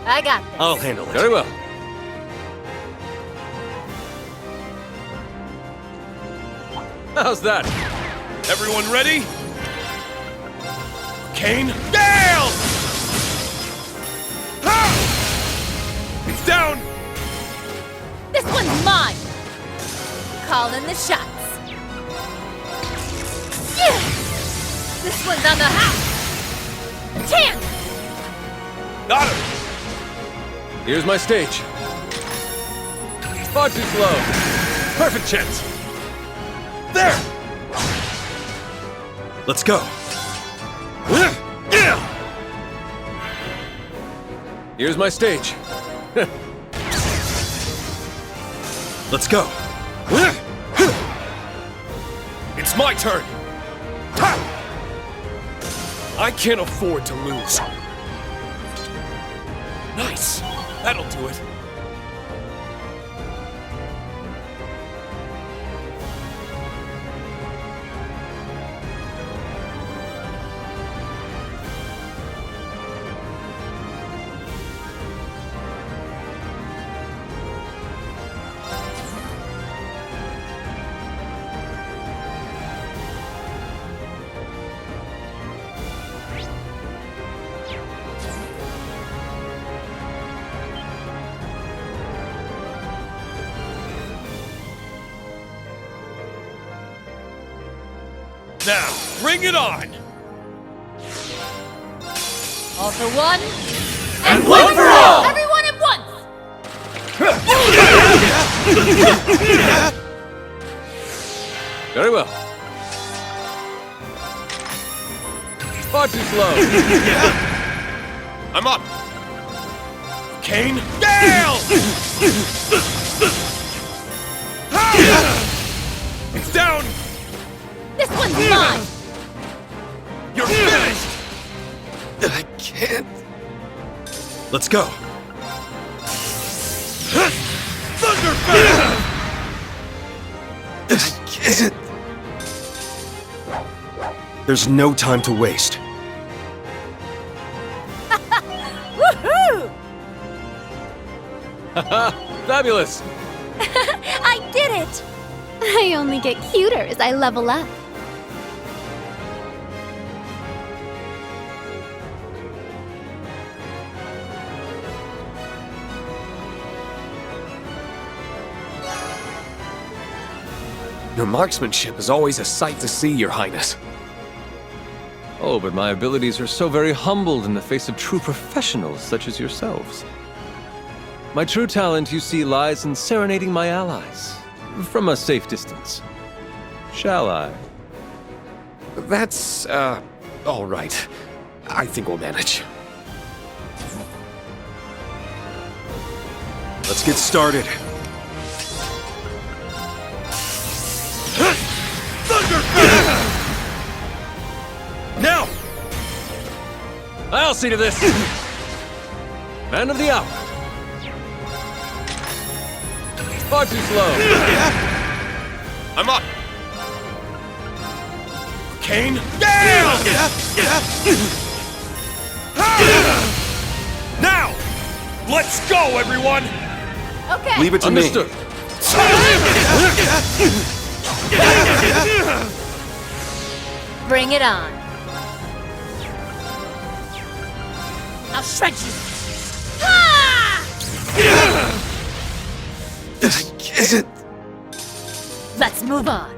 I got this. I'll handle it. Very well. How's that? Everyone ready? Kane, Gale! Ha! It's down! This one's mine! Calling the shots. Yeah! This one's on the house! Chance! Got him! Here's my stage. Far too slow. Perfect chance. There! Let's go. Here's my stage. Let's go. It's my turn. I can't afford to lose. Nice. That'll do it. Now, bring it on! All for one, And one for all! Everyone at once! Very well. Far too slow. I'm up! Kane, Gale! It's down! This one's mine! You're finished! I can't. Let's go. Thunderfang! I can't. There's no time to waste. Woohoo! Fabulous. I did it! I only get cuter as I level up. Your marksmanship is always a sight to see, Your Highness. Oh, but my abilities are so very humbled in the face of true professionals such as yourselves. My true talent, you see, lies in serenading my allies. From a safe distance. Shall I? That's, all right. I think we'll manage. Let's get started. Now! I'll see to this! Man of the hour! Far too slow! I'm up! Kane, Gale! Now! Let's go, everyone! Okay. Leave it to Understood. me. Bring it on. I'll shred you. Ah! I can't. Let's move on.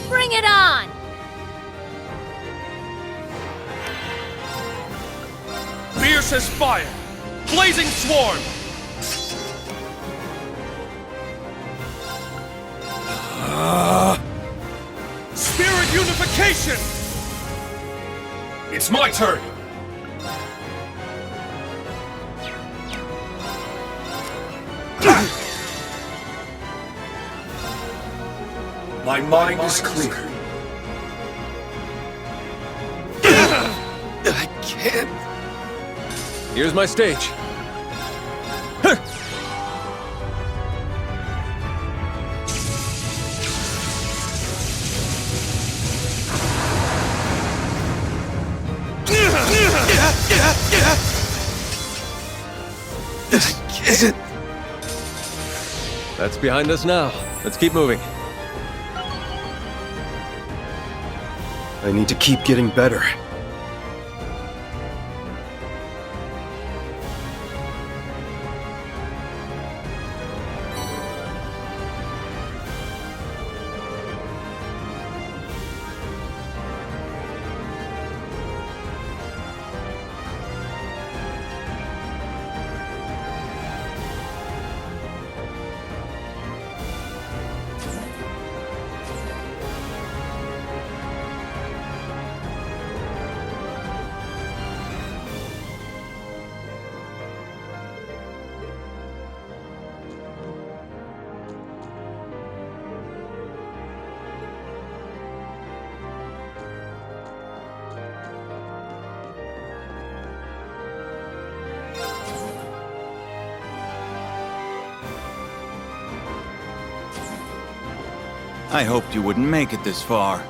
Bring it on! Fierce as fire! Blazing swarm! Spirit unification! It's my turn! My mind is clear. I can't. Here's my stage. That's behind us now. Let's keep moving. I need to keep getting better. I hoped you wouldn't make it this far.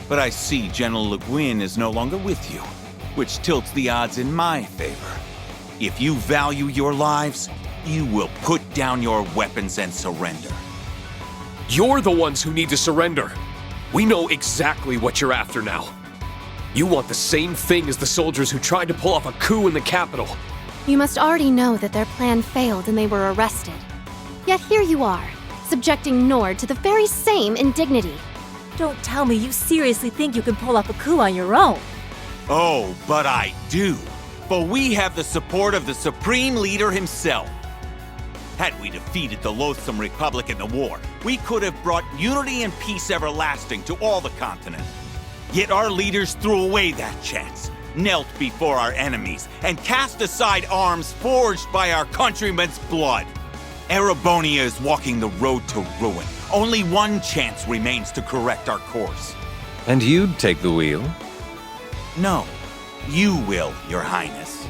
But I see General Le Guin is no longer with you, which tilts the odds in my favor. If you value your lives, you will put down your weapons and surrender. You're the ones who need to surrender. We know exactly what you're after now. You want the same thing as the soldiers who tried to pull off a coup in the capital. You must already know that their plan failed and they were arrested. Yet here you are, subjecting Nord to the very same indignity. Don't tell me you seriously think you can pull off a coup on your own. Oh, but I do. For we have the support of the Supreme Leader himself. Had we defeated the loathsome Republic in the war, we could have brought unity and peace everlasting to all the continent. Yet our leaders threw away that chance, knelt before our enemies, and cast aside arms forged by our countrymen's blood. Erebonia is walking the road to ruin. Only one chance remains to correct our course. And you'd take the wheel? No, you will, Your Highness.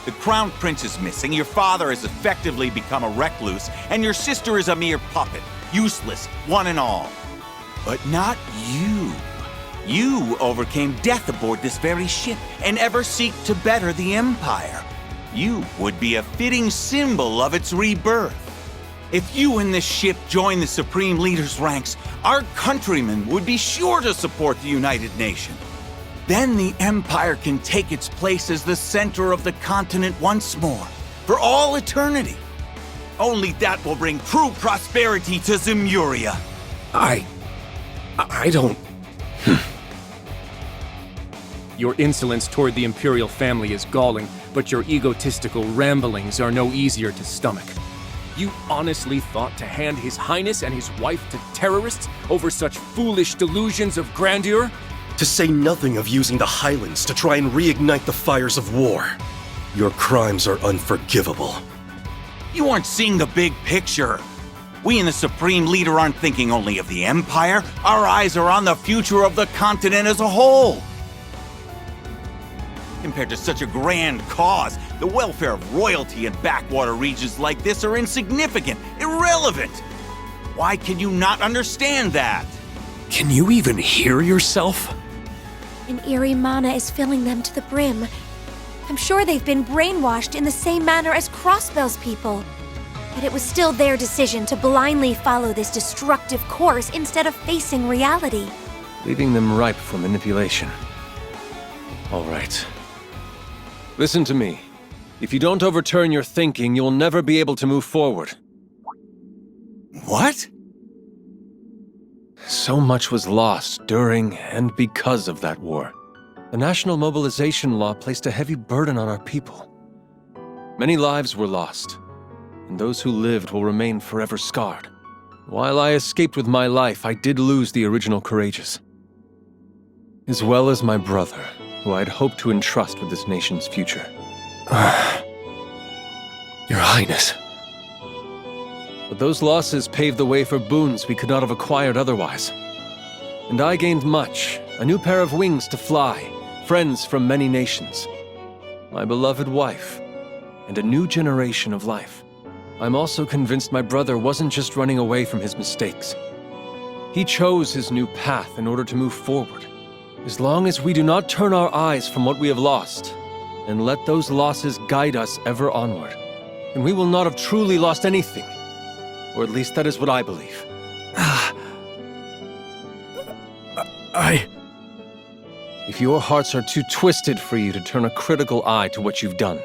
The Crown Prince is missing, your father has effectively become a recluse, and your sister is a mere puppet, useless, one and all. But not you. You overcame death aboard this very ship, and ever seek to better the Empire. You would be a fitting symbol of its rebirth. If you and this ship join the Supreme Leader's ranks, our countrymen would be sure to support the United Nation. Then the Empire can take its place as the center of the continent once more, for all eternity. Only that will bring true prosperity to Zemuria. I don't... Your insolence toward the Imperial family is galling, but your egotistical ramblings are no easier to stomach. You honestly thought to hand His Highness and his wife to terrorists over such foolish delusions of grandeur? To say nothing of using the Highlands to try and reignite the fires of war. Your crimes are unforgivable. You aren't seeing the big picture. We and the Supreme Leader aren't thinking only of the Empire. Our eyes are on the future of the continent as a whole. Compared to such a grand cause, the welfare of royalty in backwater regions like this are insignificant, irrelevant. Why can you not understand that? Can you even hear yourself? An eerie mana is filling them to the brim. I'm sure they've been brainwashed in the same manner as Crossbell's people. But it was still their decision to blindly follow this destructive course instead of facing reality. Leaving them ripe for manipulation. All right. Listen to me. If you don't overturn your thinking, you'll never be able to move forward. What? So much was lost during and because of that war. The National Mobilization Law placed a heavy burden on our people. Many lives were lost. and those who lived will remain forever scarred. While I escaped with my life, I did lose the original Courageous, as well as my brother, who I had hoped to entrust with this nation's future. Your Highness. But those losses paved the way for boons we could not have acquired otherwise. And I gained much, a new pair of wings to fly, friends from many nations, my beloved wife, and a new generation of life. I'm also convinced my brother wasn't just running away from his mistakes. He chose his new path in order to move forward. As long as we do not turn our eyes from what we have lost, and let those losses guide us ever onward, then we will not have truly lost anything. Or at least that is what I believe. If your hearts are too twisted for you to turn a critical eye to what you've done,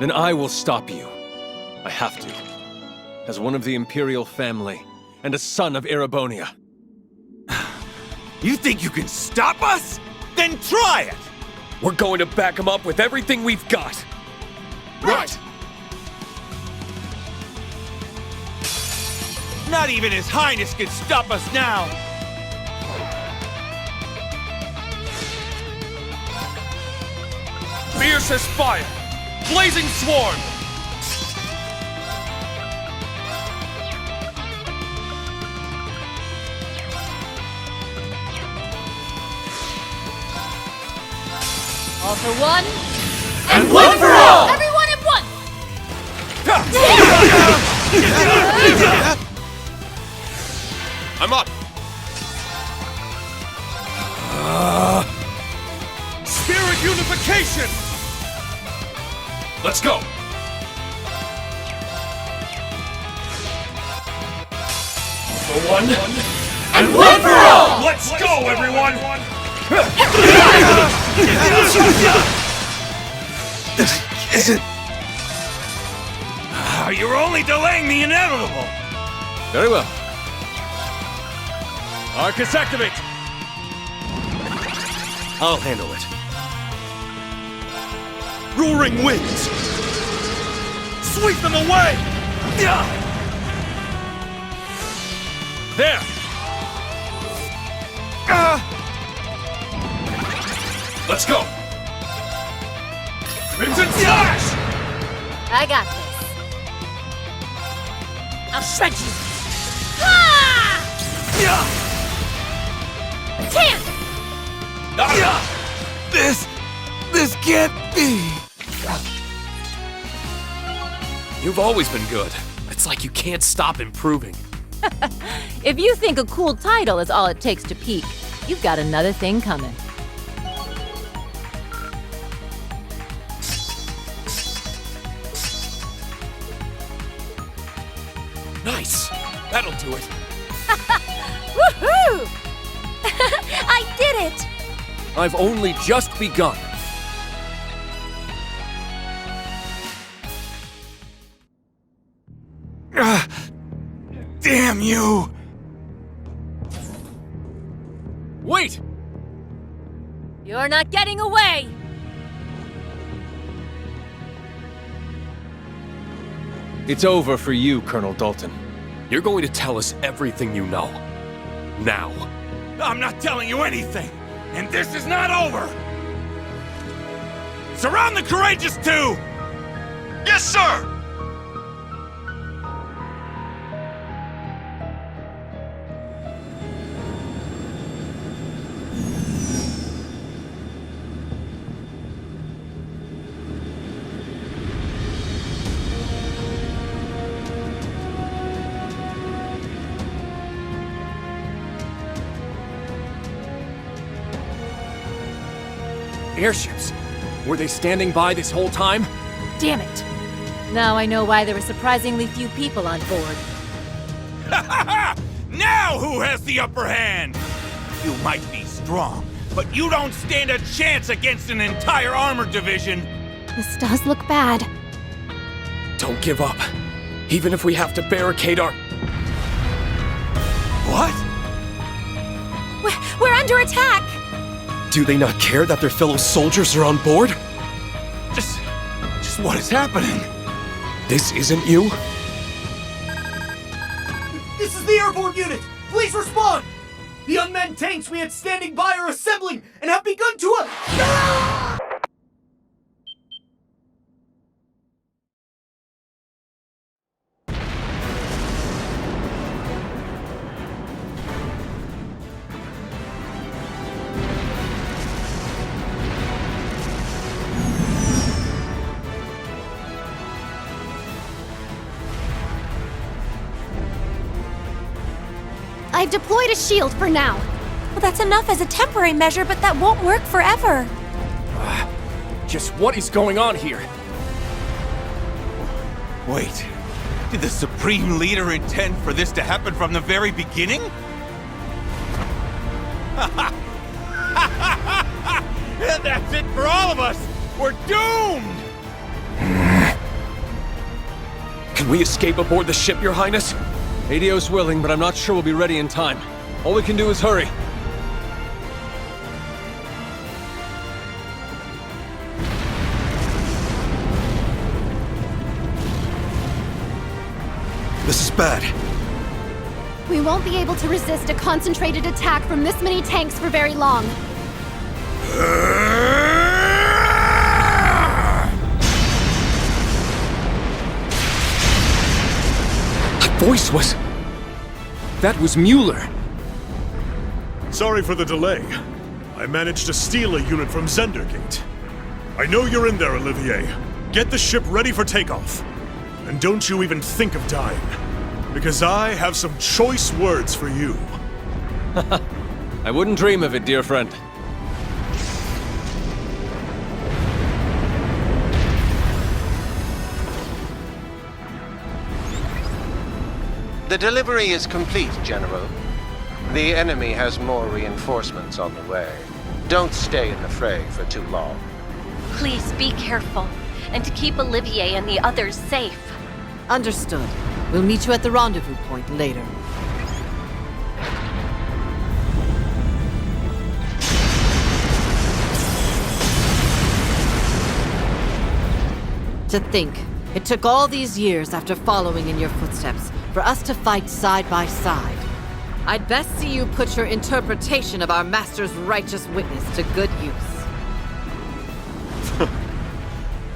then I will stop you. I have to. As one of the Imperial family, and a son of Erebonia. You think you can stop us? Then try it! We're going to back him up with everything we've got. Right! Not even His Highness can stop us now! Fierce as fire! Blazing swarm! All for one, And one for all! everyone at once! I'm up! Spirit unification! Let's go! For one, and one for all! Let's go, everyone! This isn't... You're only delaying the inevitable! Very well. Arcus activate! I'll handle it. Roaring winds! Sweep them away! There! Let's go! Crimson Slash! I got this. I'll shred you. Ah! Tan! This can't be! You've always been good. It's like you can't stop improving. If you think a cool title is all it takes to peak, you've got another thing coming. Nice! That'll do it. Woohoo! I did it! I've only just begun. Damn you! Wait! You're not getting away! It's over for you, Colonel Dalton. You're going to tell us everything you know. Now. I'm not telling you anything! And this is not over! Surround the Courageous too! Yes, sir! Airships. Were they standing by this whole time? Damn it! Now I know why there were surprisingly few people on board. Now who has the upper hand? You might be strong, but you don't stand a chance against an entire armored division! This does look bad. Don't give up. Even if we have to barricade our... What? We're under attack! Do they not care that their fellow soldiers are on board? Just what is happening? This isn't you? uniform unit! Please respond! The unmanned tanks we had standing by are assembling and have begun to I've deployed a shield for now. Well, that's enough as a temporary measure, but that won't work forever. Just what is going on here? Wait, did the Supreme Leader intend for this to happen from the very beginning? That's it for all of us! We're doomed! Can we escape aboard the ship, Your Highness? ADO's willing, but I'm not sure we'll be ready in time. All we can do is hurry. This is bad. We won't be able to resist a concentrated attack from this many tanks for very long. That voice was... That was Mueller. Sorry for the delay. I managed to steal a unit from Zendergate. I know you're in there, Olivier. Get the ship ready for takeoff. And don't you even think of dying. Because I have some choice words for you. I wouldn't dream of it, dear friend. The delivery is complete, General. The enemy has more reinforcements on the way. Don't stay in the fray for too long. Please be careful, and to keep Olivier and the others safe. Understood. We'll meet you at the rendezvous point later. To think, it took all these years after following in your footsteps for us to fight side by side. I'd best see you put your interpretation of our master's righteous witness to good use.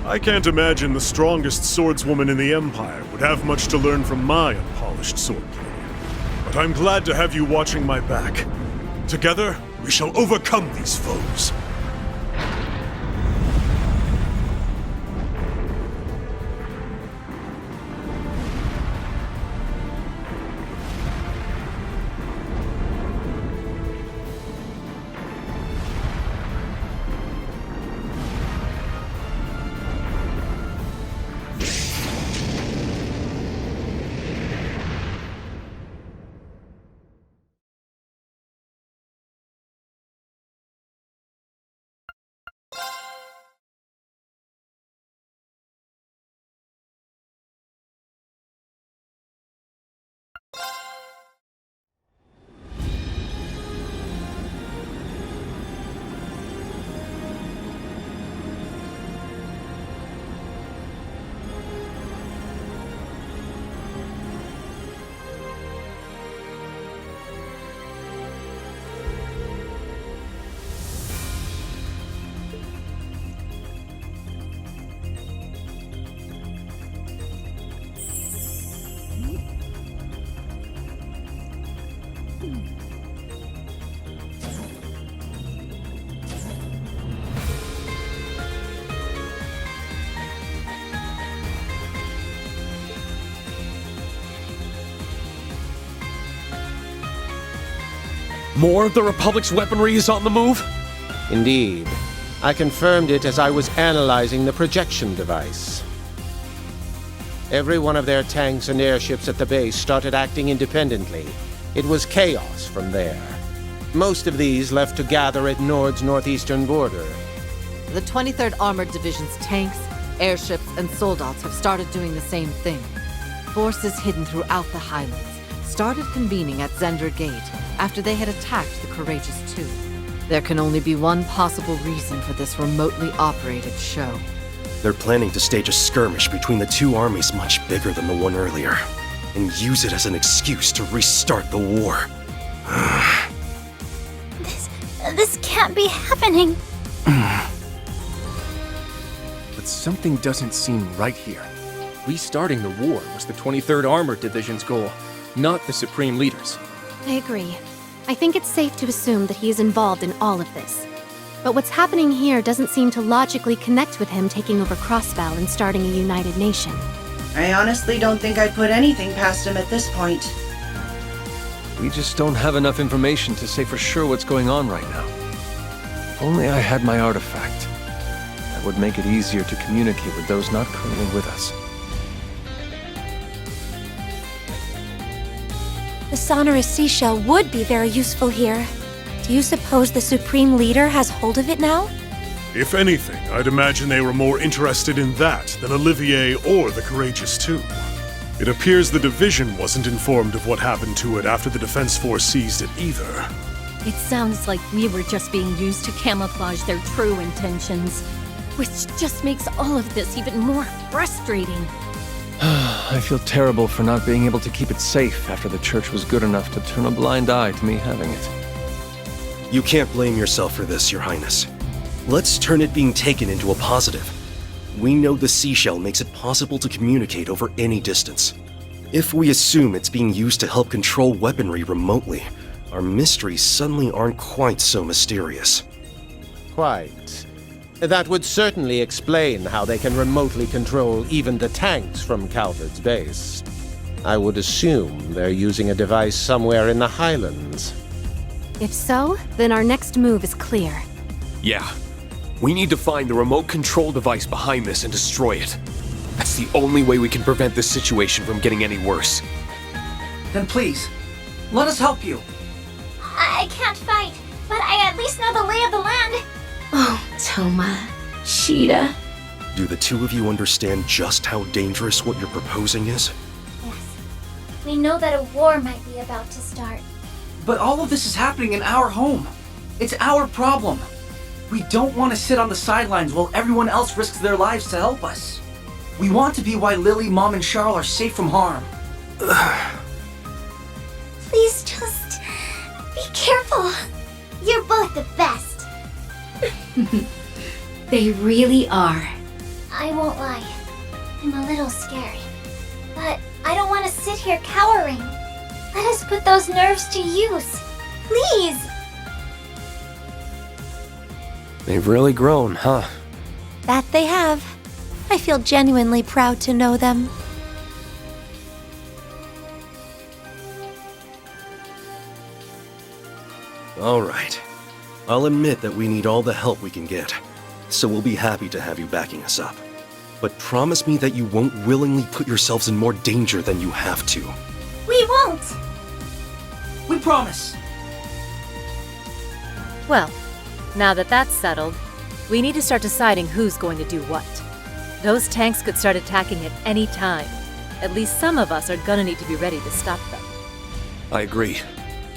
I can't imagine the strongest swordswoman in the Empire would have much to learn from my unpolished swordplay. But I'm glad to have you watching my back. Together, we shall overcome these foes. More of the Republic's weaponry is on the move? Indeed. I confirmed it as I was analyzing the projection device. Every one of their tanks and airships at the base started acting independently. It was chaos from there. Most of these left to gather at Nord's northeastern border. The 23rd Armored Division's tanks, airships, and soldats have started doing the same thing. Forces hidden throughout the Highlands started convening at Zender Gate after they had attacked the Courageous Two. There can only be one possible reason for this remotely operated show. They're planning to stage a skirmish between the two armies much bigger than the one earlier. and use it as an excuse to restart the war. This can't be happening. But something doesn't seem right here. Restarting the war was the 23rd Armored Division's goal, not the Supreme Leader's. I agree. I think it's safe to assume that he is involved in all of this. But what's happening here doesn't seem to logically connect with him taking over Crossbell and starting a united nation. I honestly don't think I'd put anything past him at this point. We just don't have enough information to say for sure what's going on right now. If only I had my artifact. That would make it easier to communicate with those not currently with us. The sonorous seashell would be very useful here. Do you suppose the Supreme Leader has hold of it now? If anything, I'd imagine they were more interested in that than Olivier or the Courageous 2. It appears the Division wasn't informed of what happened to it after the Defense Force seized it either. It sounds like we were just being used to camouflage their true intentions, which just makes all of this even more frustrating. I feel terrible for not being able to keep it safe after the Church was good enough to turn a blind eye to me having it. You can't blame yourself for this, Your Highness. Let's turn it being taken into a positive. We know the seashell makes it possible to communicate over any distance. If we assume it's being used to help control weaponry remotely, our mysteries suddenly aren't quite so mysterious. Quite. That would certainly explain how they can remotely control even the tanks from Calvard's base. I would assume they're using a device somewhere in the Highlands. If so, then our next move is clear. Yeah. We need to find the remote control device behind this and destroy it. That's the only way we can prevent this situation from getting any worse. Then please, let us help you. I can't fight, but I at least know the lay of the land. Oh, Toma. Sheeta. Do the two of you understand just how dangerous what you're proposing is? Yes. We know that a war might be about to start. But all of this is happening in our home. It's our problem. We don't want to sit on the sidelines while everyone else risks their lives to help us. We want to be why Lily, Mom, and Charles are safe from harm. Please just be careful. You're both the best. They really are. I won't lie. I'm a little scared. But I don't want to sit here cowering. Let us put those nerves to use. Please! They've really grown, huh? That they have. I feel genuinely proud to know them. All right. I'll admit that we need all the help we can get, so we'll be happy to have you backing us up. But promise me that you won't willingly put yourselves in more danger than you have to. We won't! We promise! Well, now that that's settled, we need to start deciding who's going to do what. Those tanks could start attacking at any time. At least some of us are gonna need to be ready to stop them. I agree.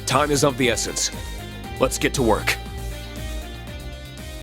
Time is of the essence. Let's get to work.